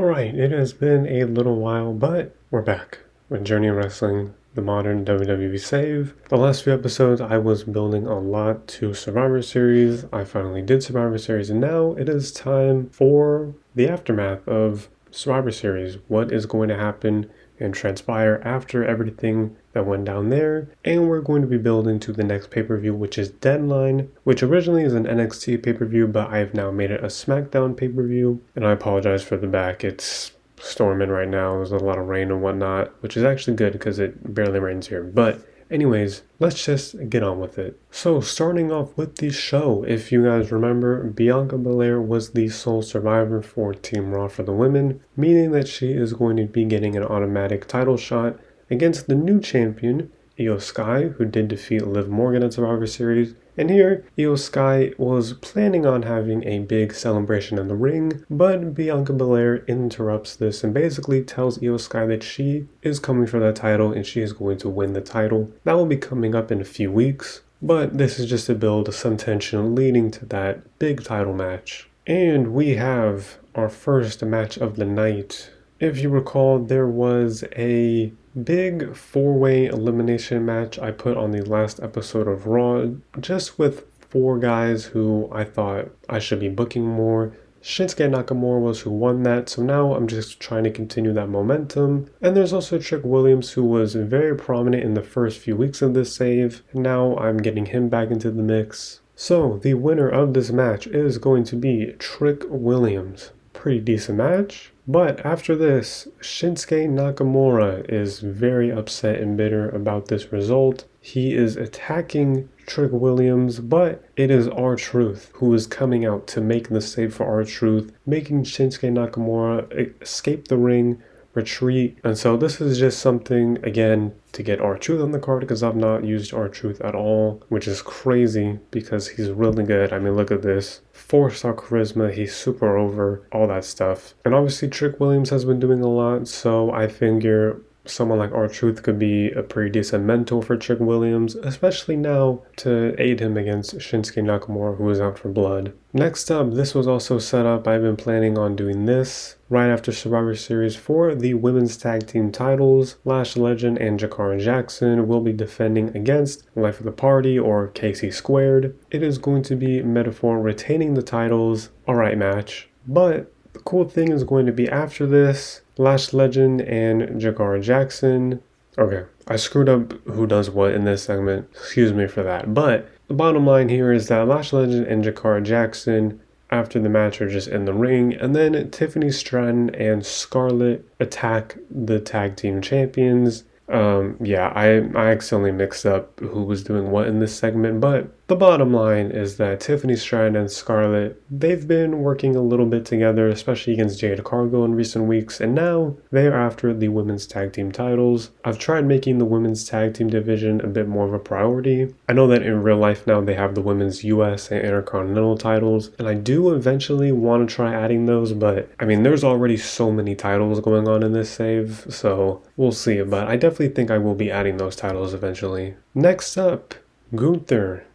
Alright, it has been a little while, but we're back with Journey Wrestling, the modern WWE save. The last few episodes, I was building a lot to Survivor Series. I finally did Survivor Series, and now it is time for the aftermath of Survivor Series. What is going to happen and transpire after everything that went down there, and we're going to be building to the next pay-per-view, which is Deadline, which originally is an NXT pay-per-view, but I've now made it a Smackdown pay-per-view, and I apologize for the back. It's storming right now. There's a lot of rain and whatnot, which is actually good because it barely rains here. But anyways, let's just get on with it. So starting off with the show, if you guys remember, Bianca Belair was the sole survivor for Team Raw for the women, meaning that she is going to be getting an automatic title shot against the new champion, Io Sky, who did defeat Liv Morgan at Survivor Series. And here, Io Sky was planning on having a big celebration in the ring, but Bianca Belair interrupts this and basically tells Io Sky that she is coming for that title and she is going to win the title. That will be coming up in a few weeks, but this is just to build some tension leading to that big title match. And we have our first match of the night. If you recall, there was a big four-way elimination match I put on the last episode of Raw, just with four guys who I thought I should be booking more. Shinsuke Nakamura was who won that, so now I'm just trying to continue that momentum. And there's also Trick Williams, who was very prominent in the first few weeks of this save. Now I'm getting him back into the mix. So the winner of this match is going to be Trick Williams. Pretty decent match. But after this, Shinsuke Nakamura is very upset and bitter about this result. He is attacking Trick Williams, but it is R-Truth who is coming out to make the save for R-Truth, making Shinsuke Nakamura escape the ring, retreat. And so this is just something, again, to get R-Truth on the card, because I've not used R-Truth at all, which is crazy because he's really good. I mean, look at this. 4-star charisma, he's super over, all that stuff. And obviously Trick Williams has been doing a lot, so I figure someone like R-Truth could be a pretty decent mentor for Trick Williams, especially now to aid him against Shinsuke Nakamura, who is out for blood. Next up, this was also set up. I've been planning on doing this right after Survivor Series for the women's tag team titles. Lash Legend and Jakara Jackson will be defending against Life of the Party or KC Squared. It is going to be Metaphor retaining the titles. Alright match. But the cool thing is going to be after this, Lash Legend and Jakara Jackson. Okay, I screwed up who does what in this segment. Excuse me for that. But the bottom line here is that Lash Legend and Jakara Jackson after the match are just in the ring, and then Tiffany Stratton and Scarlett attack the tag team champions. I accidentally mixed up who was doing what in this segment, but the bottom line is that Tiffany Stratton and Scarlett, they've been working a little bit together, especially against Jade Cargill in recent weeks, and now they are after the women's tag team titles. I've tried making the women's tag team division a bit more of a priority. I know that in real life now they have the women's US and Intercontinental titles, and I do eventually want to try adding those, but I mean, there's already so many titles going on in this save, so we'll see, but I definitely think I will be adding those titles eventually. Next up, Gunther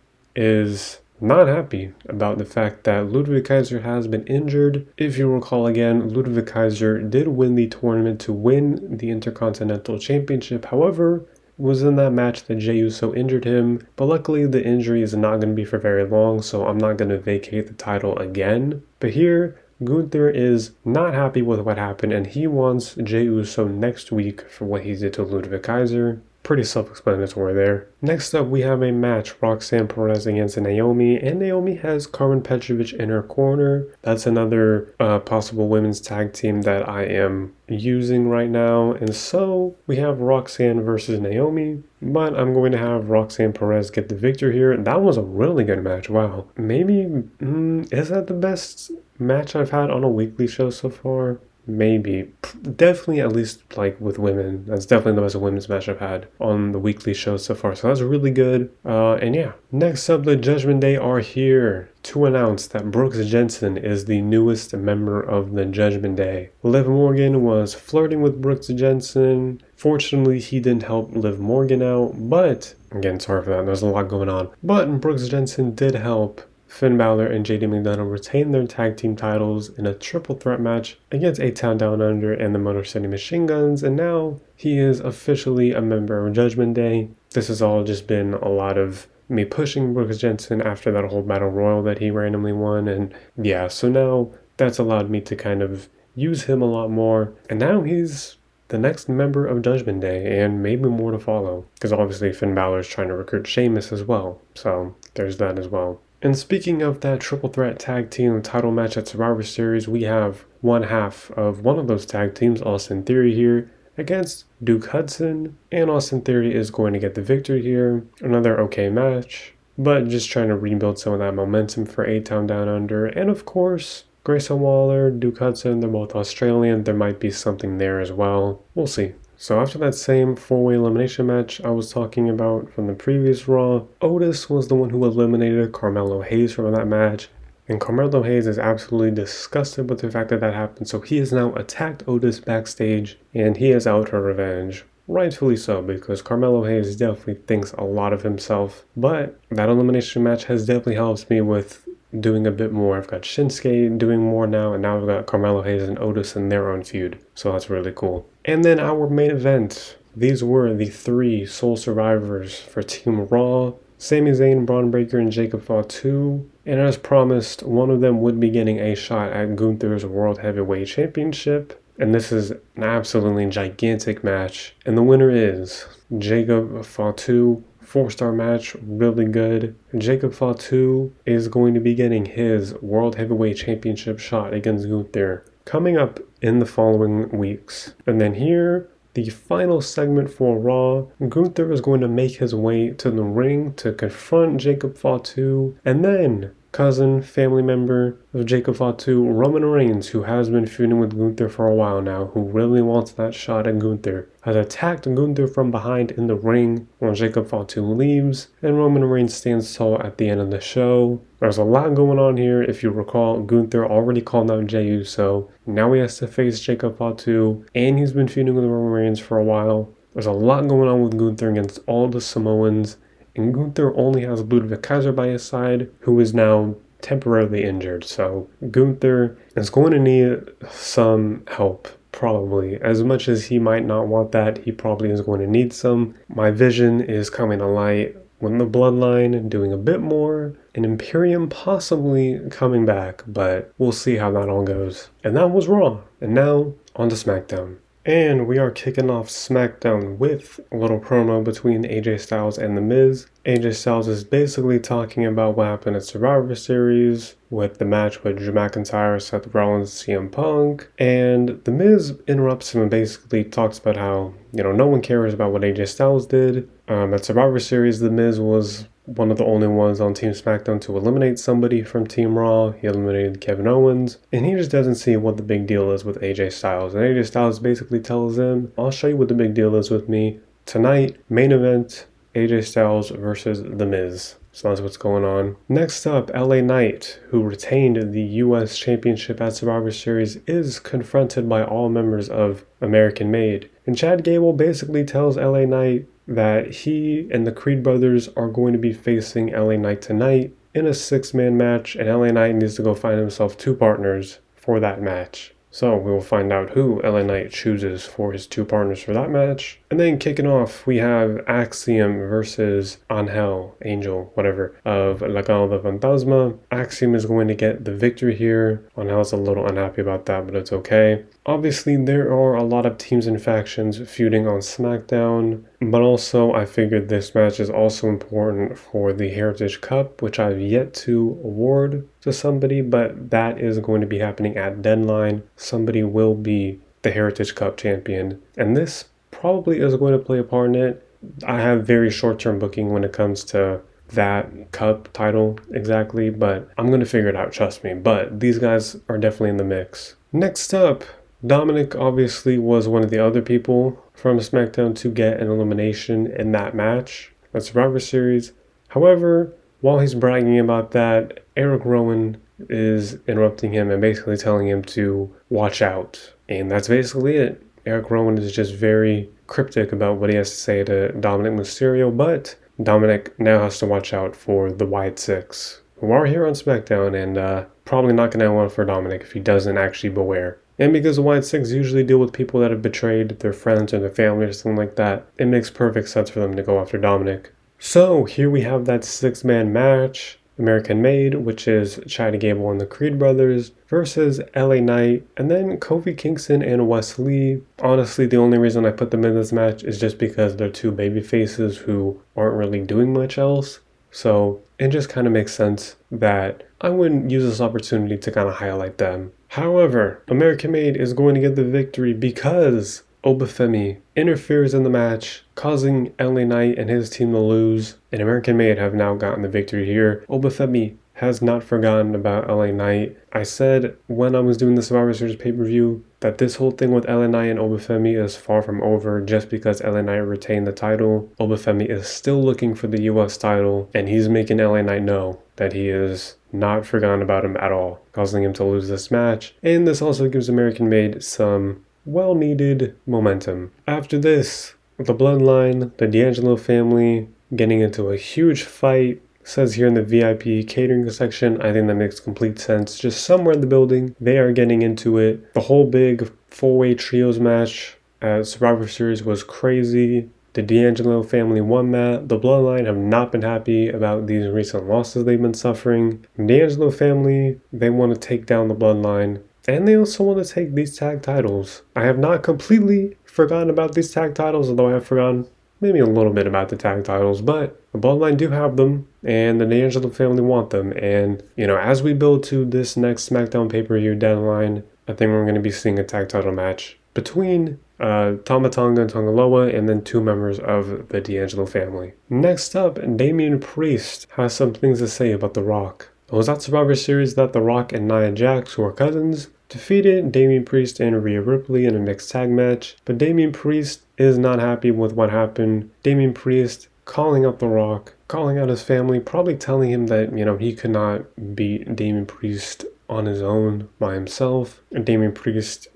is not happy about the fact that Ludwig Kaiser has been injured. If you recall again, Ludwig Kaiser did win the tournament to win the Intercontinental Championship. However, was in that match that Jey Uso injured him, but luckily the injury is not going to be for very long, so I'm not going to vacate the title again. But here, Gunther is not happy with what happened, and he wants Jey Uso next week for what he did to Ludwig Kaiser. Pretty self-explanatory there. Next up, we have a match, Roxanne Perez against Naomi, and Naomi has Carmen Petrovic in her corner. That's another possible women's tag team that I am using right now, and so we have Roxanne versus Naomi, but I'm going to have Roxanne Perez get the victory here. That was a really good match. Wow. Maybe, is that the best match I've had on a weekly show so far? Maybe. Definitely, at least like with women. That's definitely the best women's match I've had on the weekly show so far. So that's really good. And yeah. Next up, the Judgment Day are here to announce that Brooks Jensen is the newest member of the Judgment Day. Liv Morgan was flirting with Brooks Jensen. Fortunately, he didn't help Liv Morgan out, but again, sorry for that. There's a lot going on. But Brooks Jensen did help Finn Balor and JD McDonough retained their tag team titles in a triple threat match against A-Town Down Under and the Motor City Machine Guns, and now he is officially a member of Judgment Day. This has all just been a lot of me pushing Brooks Jensen after that whole Battle Royal that he randomly won, and yeah, so now that's allowed me to kind of use him a lot more, and now he's the next member of Judgment Day, and maybe more to follow, because obviously Finn Balor is trying to recruit Sheamus as well, so there's that as well. And speaking of that triple threat tag team title match at Survivor Series, we have one half of one of those tag teams, Austin Theory, here against Duke Hudson, and Austin Theory is going to get the victory here. Another okay match, but just trying to rebuild some of that momentum for A-Town Down Under, and of course, Grayson Waller, Duke Hudson, they're both Australian, there might be something there as well. We'll see. So after that same 4-way elimination match I was talking about from the previous Raw, Otis was the one who eliminated Carmelo Hayes from that match, and Carmelo Hayes is absolutely disgusted with the fact that that happened, so he has now attacked Otis backstage, and he is out for revenge. Rightfully so, because Carmelo Hayes definitely thinks a lot of himself, but that elimination match has definitely helped me with doing a bit more. I've got Shinsuke doing more now, and now I've got Carmelo Hayes and Otis in their own feud, so that's really cool. And then our main event, these were the 3 sole survivors for Team Raw: Sami Zayn, Braun Breaker, and Jacob Fatu. And as promised, one of them would be getting a shot at Gunther's World Heavyweight Championship, and this is an absolutely gigantic match, and the winner is Jacob Fatu. 4-star match, really good. Jacob Fatu is going to be getting his World Heavyweight Championship shot against Gunther coming up in the following weeks. And then here, the final segment for Raw, Gunther is going to make his way to the ring to confront Jacob Fatu, and then cousin, family member of Jacob Fatu, Roman Reigns, who has been feuding with Gunther for a while now, who really wants that shot at Gunther, has attacked Gunther from behind in the ring when Jacob Fatu leaves, and Roman Reigns stands tall at the end of the show. There's a lot going on here. If you recall, Gunther already called out Jey Uso. Now he has to face Jacob Fatu, and he's been feuding with Roman Reigns for a while. There's a lot going on with Gunther against all the Samoans, and Gunther only has Ludwig Kaiser by his side, who is now temporarily injured. So Gunther is going to need some help, probably. As much as he might not want that, he probably is going to need some. My vision is coming to light with the Bloodline doing a bit more, and Imperium possibly coming back, but we'll see how that all goes. And that was Raw. And now, on to Smackdown. And we are kicking off Smackdown with a little promo between AJ Styles and The Miz. AJ Styles is basically talking about what happened at Survivor Series with the match with Drew McIntyre, Seth Rollins, CM Punk. And The Miz interrupts him and basically talks about how, no one cares about what AJ Styles did. At Survivor Series, The Miz was one of the only ones on Team SmackDown to eliminate somebody from Team Raw. He eliminated Kevin Owens, and he just doesn't see what the big deal is with AJ Styles. And AJ Styles basically tells him, I'll show you what the big deal is with me. Tonight, main event, AJ Styles versus The Miz. So that's what's going on. Next up, LA Knight, who retained the US Championship at Survivor Series, is confronted by all members of American Made. And Chad Gable basically tells LA Knight that he and the Creed brothers are going to be facing LA Knight tonight in a 6-man match, and LA Knight needs to go find himself 2 partners for that match. So we will find out who LA Knight chooses for his 2 partners for that match. And then kicking off, we have Axiom versus Angel, whatever, of Legado del Fantasma. Axiom is going to get the victory here. Angel's a little unhappy about that, but it's okay. Obviously, there are a lot of teams and factions feuding on SmackDown, but also I figured this match is also important for the Heritage Cup, which I've yet to award to somebody, but that is going to be happening at Deadline. Somebody will be the Heritage Cup champion, and this probably is going to play a part in it. I have very short-term booking when it comes to that cup title exactly, but I'm going to figure it out, trust me. But these guys are definitely in the mix. Next up, Dominic obviously was one of the other people from SmackDown to get an elimination in that match at Survivor Series. However, while he's bragging about that, Eric Rowan is interrupting him and basically telling him to watch out. And that's basically it. Eric Rowan is just very cryptic about what he has to say to Dominic Mysterio, but Dominic now has to watch out for the White Six. we're here on Smackdown, and probably not going to have one for Dominic if he doesn't actually beware. And because the White Six usually deal with people that have betrayed their friends or their family or something like that, it makes perfect sense for them to go after Dominic. So here we have that 6-man match. American Made, which is Chad Gable and the Creed brothers, versus LA Knight, and then Kofi Kingston and Wes Lee. Honestly, the only reason I put them in this match is just because they're two baby faces who aren't really doing much else. So it just kind of makes sense that I wouldn't use this opportunity to kind of highlight them. However, American Made is going to get the victory because Obafemi interferes in the match, causing LA Knight and his team to lose, and American Made have now gotten the victory here. Obafemi has not forgotten about LA Knight. I said when I was doing the Survivor Series pay-per-view that this whole thing with LA Knight and Obafemi is far from over just because LA Knight retained the title. Obafemi is still looking for the US title, and he's making LA Knight know that he is not forgotten about him at all, causing him to lose this match. And this also gives American Made some well-needed momentum. After this, the Bloodline, the D'Angelo family getting into a huge fight. Says here in the VIP catering section, I think that makes complete sense. Just somewhere in the building, they are getting into it. The whole big four-way trios match at Survivor Series was crazy. The D'Angelo family won that. The Bloodline have not been happy about these recent losses they've been suffering. The D'Angelo family, they want to take down the Bloodline. And they also want to take these tag titles. I have not completely forgotten about these tag titles, although I have forgotten maybe a little bit about the tag titles, but the Bloodline do have them, and the D'Angelo family want them. And, as we build to this next SmackDown pay-per-view deadline, I think we're going to be seeing a tag title match between Tama Tonga and Tongaloa, and then two members of the D'Angelo family. Next up, Damian Priest has some things to say about The Rock. It was at Survivor Series that The Rock and Nia Jax, who are cousins, defeated Damian Priest and Rhea Ripley in a mixed tag match, but Damian Priest is not happy with what happened. Damian Priest calling out The Rock, calling out his family, probably telling him that, he could not beat Damian Priest on his own by himself. And Damian Priest,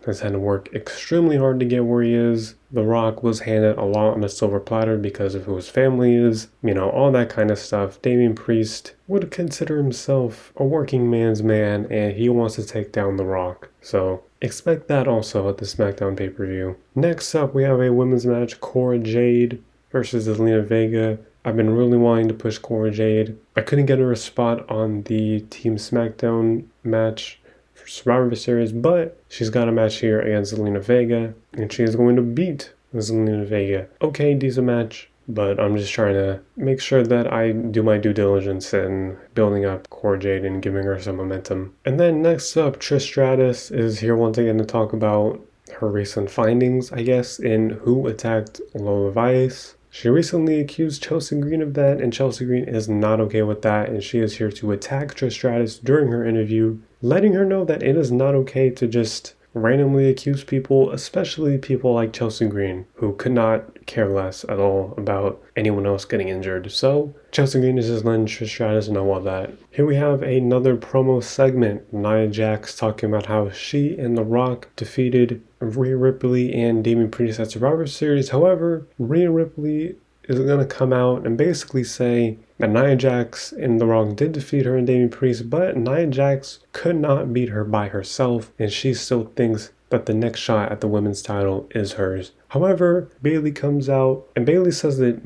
has had to work extremely hard to get where he is. The Rock was handed a lot on a silver platter because of who his family is, all that kind of stuff. Damian Priest would consider himself a working man's man, and he wants to take down The Rock. So expect that also at the SmackDown pay-per-view. Next up, we have a women's match, Cora Jade versus Zelina Vega. I've been really wanting to push Cora Jade. I couldn't get her a spot on the Team SmackDown match for Survivor Series, but she's got a match here against Zelina Vega, and she is going to beat Zelina Vega. Okay, decent match, but I'm just trying to make sure that I do my due diligence in building up Cora Jade and giving her some momentum. And then next up, Trish Stratus is here once again to talk about her recent findings, I guess, in who attacked Lola Vice. She recently accused Chelsea Green of that, and Chelsea Green is not okay with that, and she is here to attack Trish Stratus during her interview, letting her know that it is not okay to just randomly accuse people, especially people like Chelsea Green, who could not care less at all about anyone else getting injured. So Chelsea Green is just letting Trish Stratus know all that. Here we have another promo segment. Nia Jax talking about how she and The Rock defeated Rhea Ripley and Damian Priest at Survivor Series. However, Rhea Ripley is going to come out and basically say that Nia Jax and The Rock did defeat her and Damian Priest, but Nia Jax could not beat her by herself, and she still thinks that the next shot at the women's title is hers. However, Bayley comes out, and Bayley says that,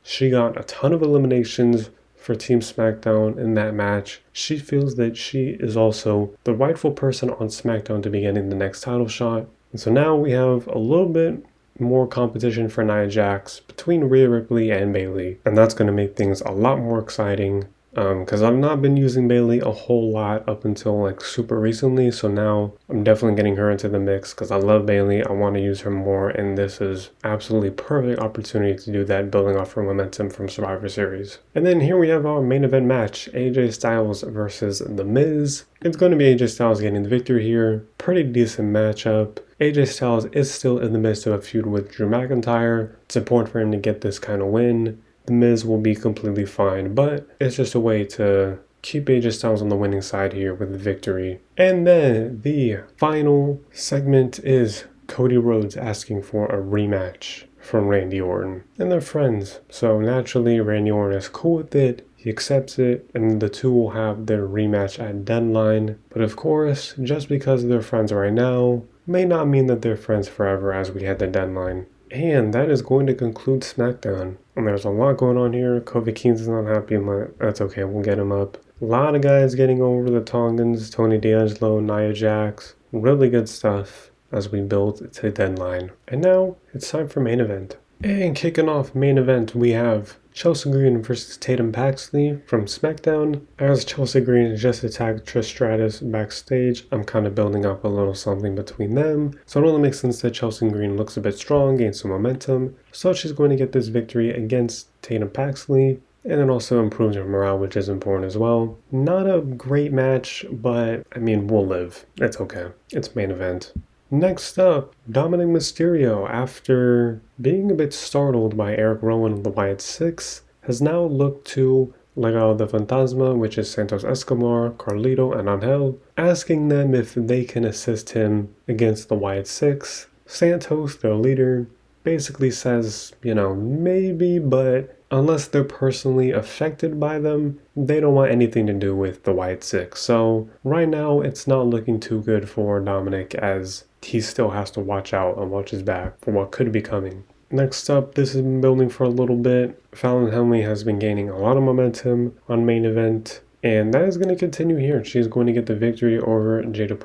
she got a ton of eliminations for Team SmackDown in that match. She feels that she is also the rightful person on SmackDown to be getting the next title shot. And so now we have a little bit more competition for Nia Jax between Rhea Ripley and Bayley, and that's going to make things a lot more exciting because I've not been using Bayley a whole lot up until super recently, so now I'm definitely getting her into the mix because I love Bayley. I want to use her more, and this is absolutely perfect opportunity to do that, building off her momentum from Survivor Series. And then here we have our main event match, AJ Styles versus The Miz. It's going to be AJ Styles getting the victory here. Pretty decent matchup. AJ Styles is still in the midst of a feud with Drew McIntyre. It's important for him to get this kind of win. The Miz will be completely fine, but it's just a way to keep AJ Styles on the winning side here with the victory. And then the final segment is Cody Rhodes asking for a rematch from Randy Orton. And they're friends, so naturally Randy Orton is cool with it. He accepts it, and the two will have their rematch at Deadline. But of course, just because they're friends right now may not mean that they're friends forever as we head to Deadline. And that is going to conclude Smackdown. And there's a lot going on here. Kofi Kingston's not happy, but that's okay, we'll get him up. A lot of guys getting over, the Tongans, Tony D'Angelo, Nia Jax. Really good stuff as we build to Deadline. And now it's time for main event. And kicking off main event, we have Chelsea Green versus Tatum Paxley from Smackdown. As Chelsea Green just attacked Trish Stratus backstage, I'm kind of building up a little something between them. So it only makes sense that Chelsea Green looks a bit strong, gains some momentum. So she's going to get this victory against Tatum Paxley. And it also improves her morale, which is important as well. Not a great match, but I mean, we'll live. It's okay. It's main event. Next up, Dominic Mysterio, after being a bit startled by Eric Rowan of the Wyatt Six, has now looked to Legado del Fantasma, which is Santos Escobar, Carlito, and Angel, asking them if they can assist him against the Wyatt Six. Santos, their leader, basically says, maybe, but unless they're personally affected by them, they don't want anything to do with the Wyatt Six. So right now, it's not looking too good for Dominic, as he still has to watch out and watch his back for what could be coming. Next up, this has been building for a little bit. Fallon Henley has been gaining a lot of momentum on main event, and that is going to continue here. She's going to get the victory over Jada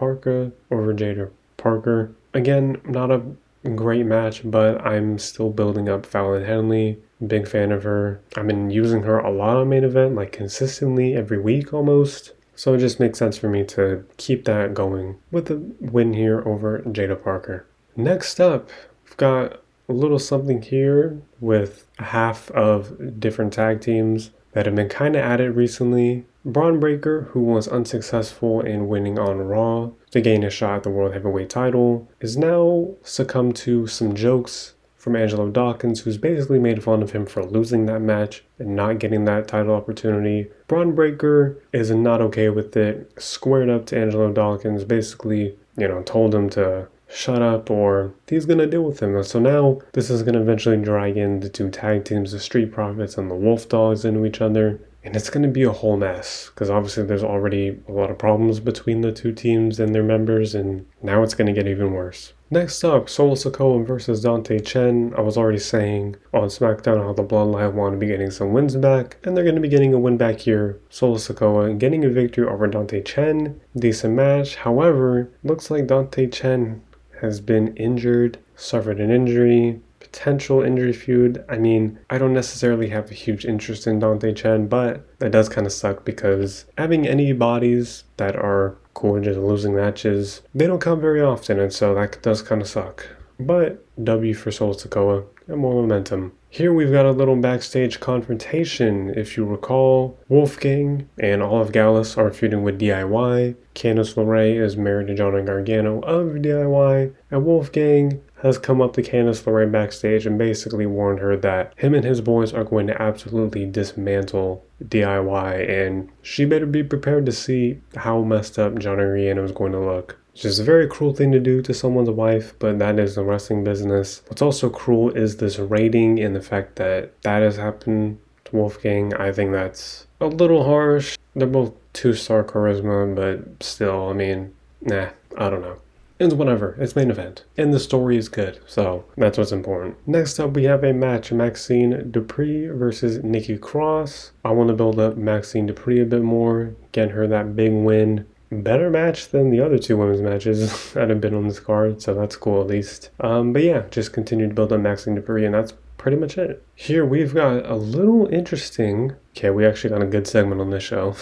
Parker. Again, not a great match, but I'm still building up Fallon Henley. Big fan of her. I've been using her a lot on main event, like consistently every week almost. So it just makes sense for me to keep that going with the win here over Jada Parker. Next up, we've got a little something here with half of different tag teams that have been kind of at it recently. Braun Breaker, who was unsuccessful in winning on Raw to gain a shot at the World Heavyweight title, is now succumbed to some jokes from Angelo Dawkins, who's basically made fun of him for losing that match and not getting that title opportunity. Braun Breaker is not okay with it, squared up to Angelo Dawkins, basically, told him to shut up or he's going to deal with him. So now this is going to eventually drag in the two tag teams, the Street Profits and the Wolf Dogs, into each other. And it's going to be a whole mess because obviously there's already a lot of problems between the two teams and their members, and now it's going to get even worse. Next up, Solo Sikoa versus Dante Chen. I was already saying on Smackdown how the Bloodline want to be getting some wins back, and they're going to be getting a win back here. Solo Sikoa getting a victory over Dante Chen. Decent match. However, looks like Dante Chen has been injured, suffered an injury. Potential injury feud. I mean, I don't necessarily have a huge interest in Dante Chen, but that does kind of suck because having any bodies that are cool and just losing matches, they don't come very often, and so that does kind of suck. But W for Solo Sikoa and more momentum. Here we've got a little backstage confrontation. If you recall, Wolfgang and Olive Gallus are feuding with DIY. Candice LeRae is married to Johnny Gargano of DIY, and Wolfgang has come up to Candice LeRae backstage and basically warned her that him and his boys are going to absolutely dismantle DIY, and she better be prepared to see how messed up Johnny Gargano is going to look. It's just a very cruel thing to do to someone's wife, but that is the wrestling business. What's also cruel is this rating and the fact that that has happened to Wolfgang. I think that's a little harsh. They're both 2-star charisma, but still, I mean, I don't know. It's whatever. It's main event. And the story is good, so that's what's important. Next up, we have a match. Maxine Dupree versus Nikki Cross. I want to build up Maxine Dupree a bit more, get her that big win. Better match than the other two women's matches that have been on this card, so that's cool at least. But yeah, just continue to build up Maxine Dupree, and that's pretty much it. Here we've got a little interesting, we actually got a good segment on this show,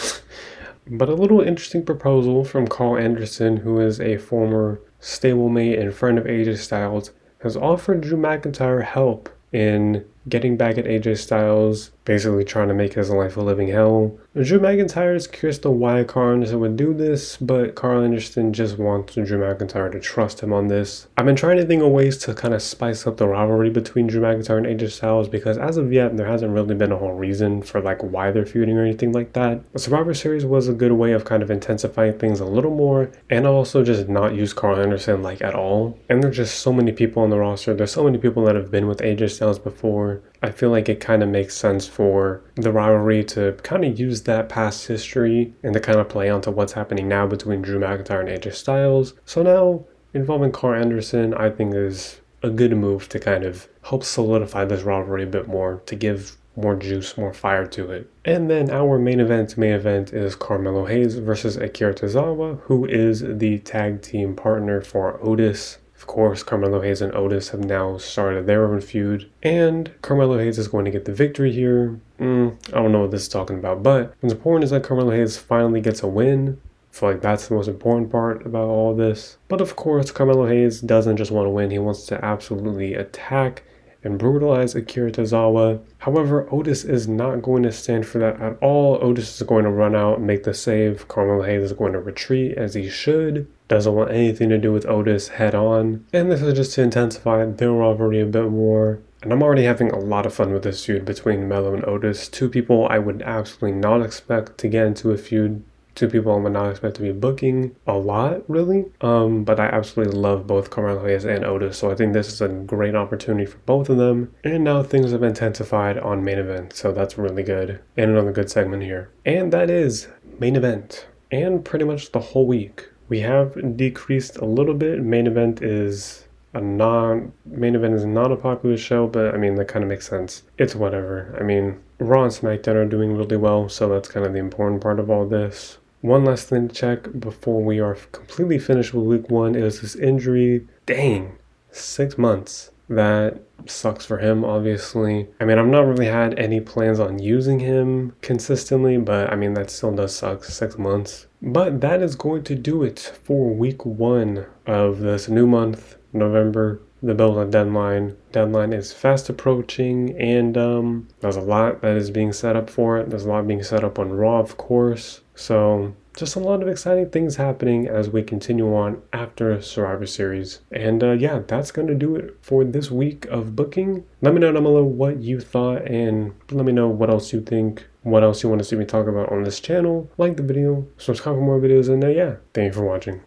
but a little interesting proposal from Carl Anderson, who is a former stablemate and friend of AJ Styles, has offered Drew McIntyre help in getting back at AJ Styles, basically trying to make his life a living hell. Drew McIntyre is curious to why Carl Anderson would do this, but Carl Anderson just wants Drew McIntyre to trust him on this. I've been trying to think of ways to kind of spice up the rivalry between Drew McIntyre and AJ Styles, because as of yet, there hasn't really been a whole reason for why they're feuding or anything like that. The Survivor Series was a good way of kind of intensifying things a little more, and also just not use Carl Anderson at all. And there's just so many people on the roster. There's so many people that have been with AJ Styles before. I feel like it kind of makes sense for the rivalry to kind of use that past history and to kind of play onto what's happening now between Drew McIntyre and AJ Styles. So now involving Carl Anderson, I think is a good move to kind of help solidify this rivalry a bit more, to give more juice, more fire to it. And then our main event is Carmelo Hayes versus Akira Tozawa, who is the tag team partner for Otis. Of course, Carmelo Hayes and Otis have now started their own feud, and Carmelo Hayes is going to get the victory here. I don't know what this is talking about, but what's important is that Carmelo Hayes finally gets a win. I feel like that's the most important part about all this. But of course, Carmelo Hayes doesn't just want to win, he wants to absolutely attack and brutalize Akira Tozawa. However, Otis is not going to stand for that at all. Otis is going to run out and make the save. Carmelo Hayes is going to retreat, as he should. Doesn't want anything to do with Otis head on. And this is just to intensify their rivalry a bit more. And I'm already having a lot of fun with this feud between Melo and Otis. Two people I would absolutely not expect to get into a feud. Two people I would not expect to be booking a lot, really. But I absolutely love both Carmelo Hayes and Otis, so I think this is a great opportunity for both of them. And now things have intensified on main event, so that's really good. And another good segment here. And that is main event. And pretty much the whole week. We have decreased a little bit. Main event is not a popular show, but I mean, that kind of makes sense. It's whatever. I mean, Raw and Smackdown are doing really well, so that's kind of the important part of all this. One last thing to check before we are completely finished with week 1 is this injury. Dang, 6 months. That sucks for him, obviously. I mean, I've not really had any plans on using him consistently, but I mean, that still does suck, 6 months. But that is going to do it for week 1 of this new month, November. The build-up deadline is fast approaching, and there's a lot that is being set up for it. There's a lot being set up on Raw, of course. So just a lot of exciting things happening as we continue on after Survivor Series. And yeah, that's going to do it for this week of booking. Let me know down below what you thought, and let me know what else you think, what else you want to see me talk about on this channel. Like the video, subscribe for more videos, and yeah, thank you for watching.